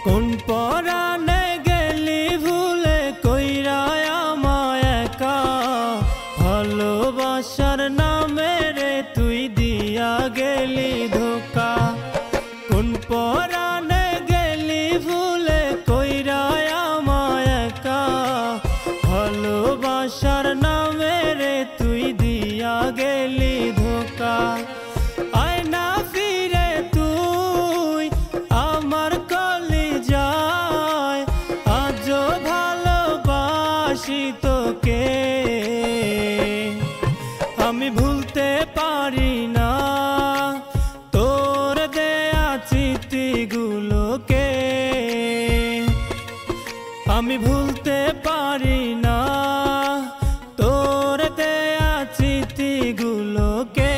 কোন পরাণে গেলি ভুলে কইরা আমায় একা, ভালোবাসার নামে রে তুই দিয়া গেলি ধোকা। কোন পরাণে গেলি ভুলে কইরা আমায় একা, ভালোবাসার নামে রে তুই দিয়া গেলি ধোকা। আয়না ফিরে তুই আমার কলিজায়, আজও ভালোবাসি তোকে। আমি ভুলতে পারি না তোর দেয়া চিঠিগুলোকে, আমি ভুলতে পারি না তোর দেয়া চিঠিগুলোকে।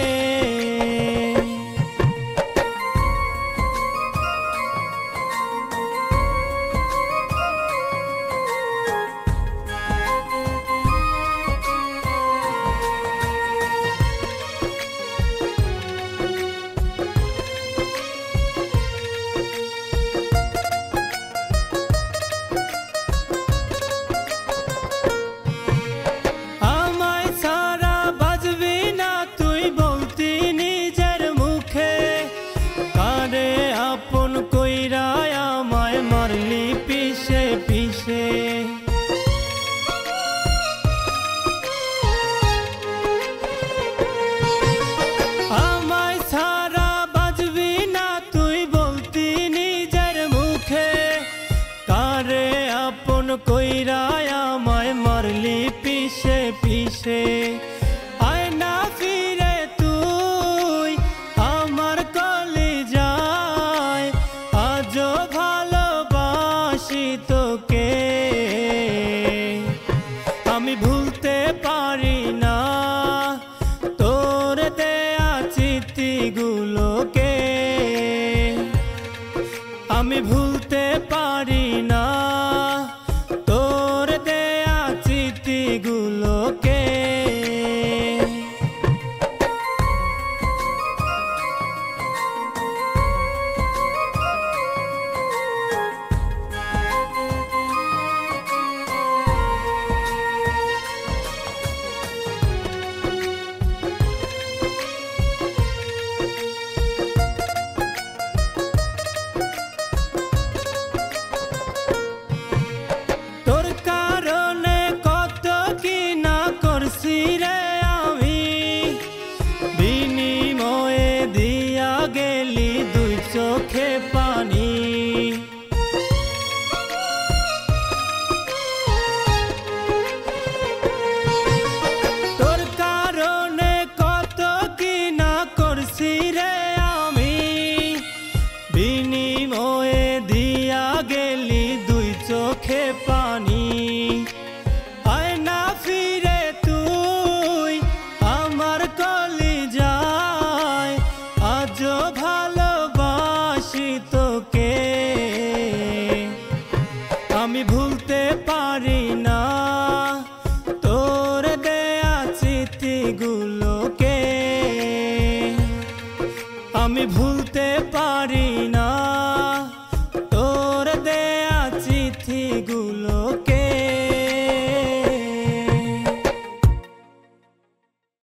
আপন কইরা আমায় মারলি পিছে পিছে, আমায় ছাড়া বাঁচবি না তুই বলতি নিজের মুখে। কারে আপন কইরা আমায় মারলি পিছে পিছে। আয়না ফিরে তুই আমার কলিজায়, আজও ভালোবাসি তোকে। আমি ভুলতে পারি না তোর দেয়া চিঠিগুলোকে, আমি ভুলতে পারি না তোর দেয়া চিঠিগুলোকে। বিনিময়ে দিয়া গেলি দুই চোখে পানি, তোর কারণে কত কি না করছি রে আমি। বিনিময়ে দিয়া গেলি দুই চোখে পানি। আয়না ফিরে তুই আমার কলিজায়, আজও ভালোবাসি তোকে। আমি ভুলতে পারি না তোর দেয়া চিঠিগুলোকে, আমি ভুলতে পারি না তোর দেয়া চিঠিগুলো।